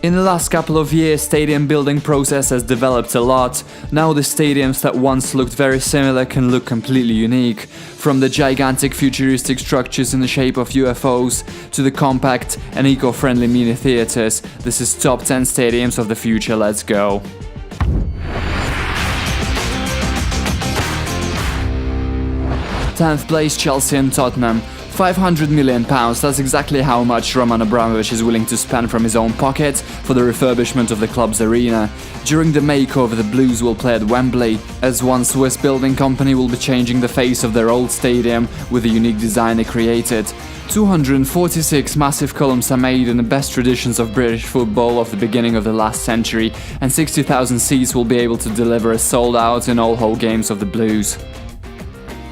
In the last couple of years, stadium building process has developed a lot. Now the stadiums that once looked very similar can look completely unique. From the gigantic futuristic structures in the shape of UFOs to the compact and eco-friendly mini theaters, this is top 10 stadiums of the future. Let's go. Tenth place, Chelsea and Tottenham. £500 million, that's exactly how much Roman Abramovich is willing to spend from his own pocket for the refurbishment of the club's arena. During the makeover, the Blues will play at Wembley, as one Swiss building company will be changing the face of their old stadium with the unique design they created. 246 massive columns are made in the best traditions of British football of the beginning of the last century, and 60,000 seats will be able to deliver a sold-out in all home games of the Blues.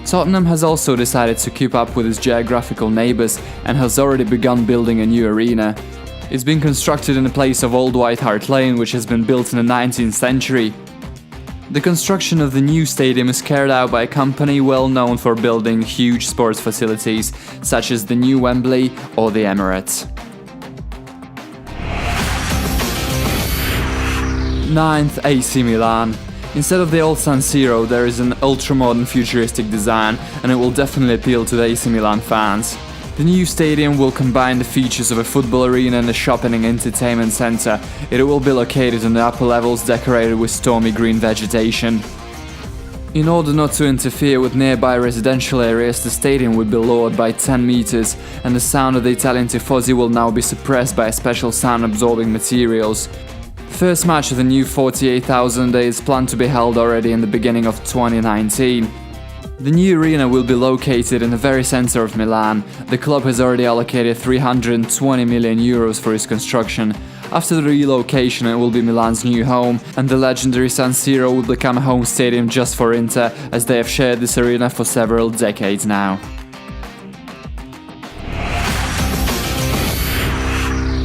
Tottenham has also decided to keep up with its geographical neighbours and has already begun building a new arena. It's been constructed in the place of Old White Hart Lane, which has been built in the 19th century. The construction of the new stadium is carried out by a company well known for building huge sports facilities, such as the new Wembley or the Emirates. 9th, AC Milan. Instead of the old San Siro, there is an ultra-modern futuristic design, and it will definitely appeal to the AC Milan fans. The new stadium will combine the features of a football arena and a shopping and entertainment centre. It will be located on the upper levels, decorated with stormy green vegetation. In order not to interfere with nearby residential areas, the stadium will be lowered by 10 meters, and the sound of the Italian tifosi will now be suppressed by special sound-absorbing materials. First match of the new 48,000 is planned to be held already in the beginning of 2019. The new arena will be located in the very center of Milan. The club has already allocated €320 million for its construction. After the relocation, it will be Milan's new home, and the legendary San Siro will become a home stadium just for Inter, as they have shared this arena for several decades now.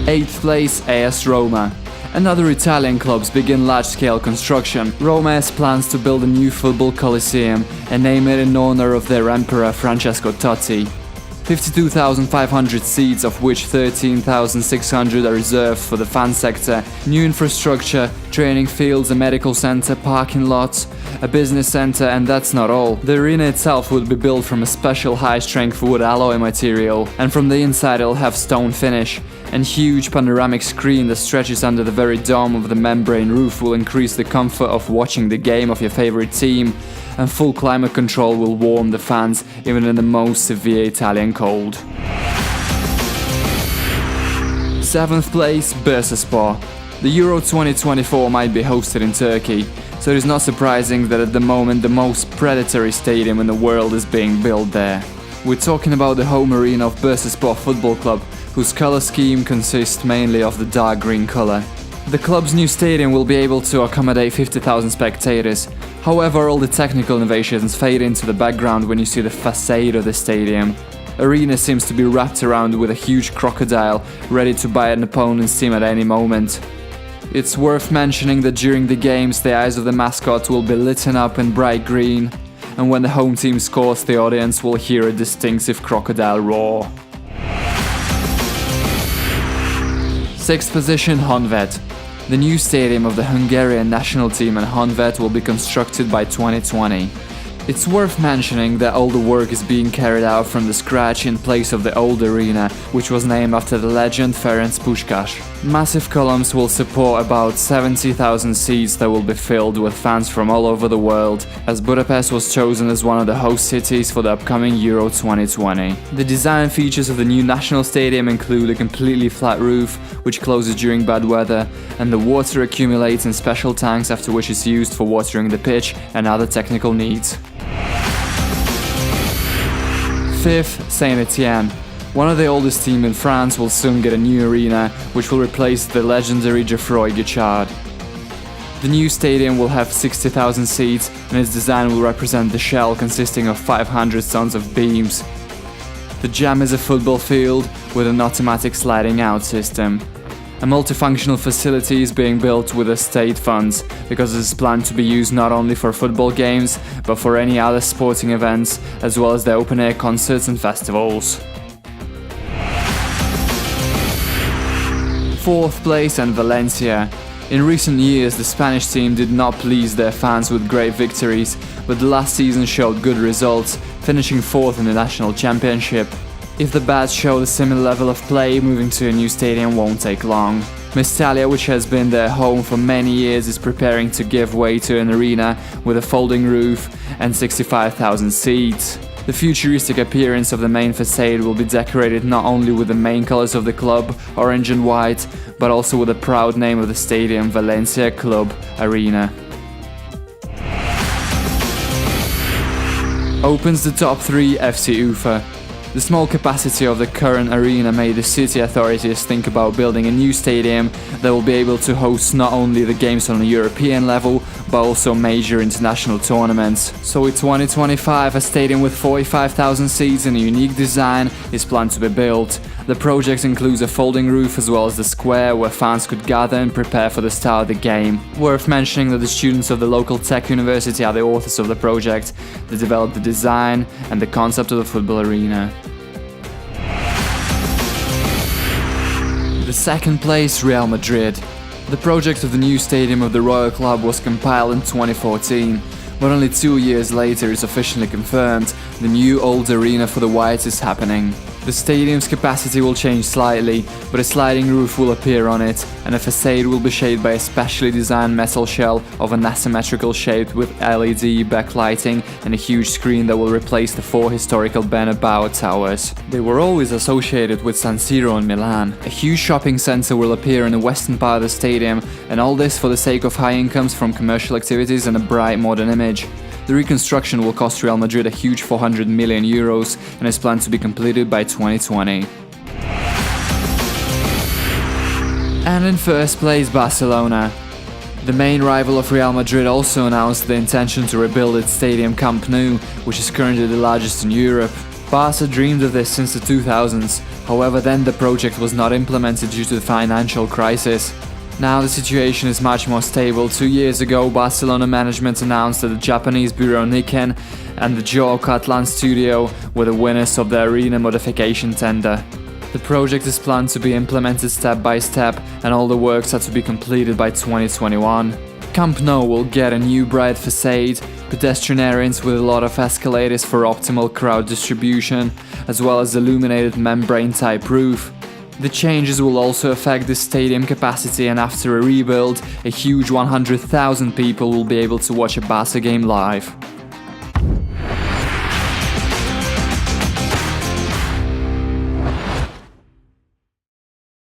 8th place, AS Roma. Another Italian clubs begin large-scale construction. Roma has plans to build a new football coliseum and name it in honor of their emperor Francesco Totti. 52,500 seats, of which 13,600 are reserved for the fan sector. New infrastructure, training fields, a medical center, parking lots, a business center, and that's not all. The arena itself would be built from a special high-strength wood alloy material, and from the inside it'll have stone finish. And huge panoramic screen that stretches under the very dome of the membrane roof will increase the comfort of watching the game of your favorite team, and full climate control will warm the fans even in the most severe Italian cold. 7th place, Bursaspor. The Euro 2024 might be hosted in Turkey, so it is not surprising that at the moment the most predatory stadium in the world is being built there. We're talking about the home arena of Bursaspor Football Club, whose color scheme consists mainly of the dark green color. The club's new stadium will be able to accommodate 50,000 spectators. However, all the technical innovations fade into the background when you see the facade of the stadium. Arena seems to be wrapped around with a huge crocodile, ready to bite an opponent's team at any moment. It's worth mentioning that during the games, the eyes of the mascot will be lit up in bright green, and when the home team scores, the audience will hear a distinctive crocodile roar. 6th position, Honvéd. The new stadium of the Hungarian national team in Honvéd will be constructed by 2020. It's worth mentioning that all the work is being carried out from the scratch in place of the old arena, which was named after the legend Ferenc Puskás. Massive columns will support about 70,000 seats that will be filled with fans from all over the world, as Budapest was chosen as one of the host cities for the upcoming Euro 2020. The design features of the new national stadium include a completely flat roof, which closes during bad weather, and the water accumulates in special tanks, after which is used for watering the pitch and other technical needs. 5th, Saint-Étienne. One of the oldest teams in France will soon get a new arena, which will replace the legendary Geoffroy Guichard. The new stadium will have 60,000 seats, and its design will represent the shell consisting of 500 tons of beams. The Jam is a football field with an automatic sliding out system. A multifunctional facility is being built with the state funds, because it is planned to be used not only for football games, but for any other sporting events, as well as the open-air concerts and festivals. Fourth place and Valencia. In recent years, the Spanish team did not please their fans with great victories, but the last season showed good results, finishing fourth in the national championship. If the Bats showed a similar level of play, moving to a new stadium won't take long. Mestalla, which has been their home for many years, is preparing to give way to an arena with a folding roof and 65,000 seats. The futuristic appearance of the main facade will be decorated not only with the main colors of the club, orange and white, but also with the proud name of the stadium, Valencia Club Arena. Opens the top 3 FC Ufa. The small capacity of the current arena made the city authorities think about building a new stadium that will be able to host not only the games on a European level, but also major international tournaments. So in 2025, a stadium with 45,000 seats and a unique design is planned to be built. The project includes a folding roof as well as the square where fans could gather and prepare for the start of the game. Worth mentioning that the students of the local tech university are the authors of the project. They developed the design and the concept of the football arena. The second place, Real Madrid. The project of the new stadium of the Royal Club was compiled in 2014, but only 2 years later is officially confirmed. The new old arena for the Whites is happening. The stadium's capacity will change slightly, but a sliding roof will appear on it, and a facade will be shaded by a specially designed metal shell of an asymmetrical shape with LED backlighting and a huge screen that will replace the 4 historical Bernabeu towers. They were always associated with San Siro in Milan. A huge shopping center will appear in the western part of the stadium, and all this for the sake of high incomes from commercial activities and a bright modern image. The reconstruction will cost Real Madrid a huge 400 million euros and is planned to be completed by 2020. And in first place, Barcelona. The main rival of Real Madrid also announced the intention to rebuild its stadium Camp Nou, which is currently the largest in Europe. Barca dreamed of this since the 2000s, however then the project was not implemented due to the financial crisis. Now the situation is much more stable. 2 years ago, Barcelona management announced that the Japanese bureau Nikken and the Joe Catalan studio were the winners of the arena modification tender. The project is planned to be implemented step by step, and all the works are to be completed by 2021. Camp Nou will get a new bright facade, pedestrian areas with a lot of escalators for optimal crowd distribution, as well as illuminated membrane-type roof. The changes will also affect the stadium capacity, and after a rebuild, a huge 100,000 people will be able to watch a Barca game live.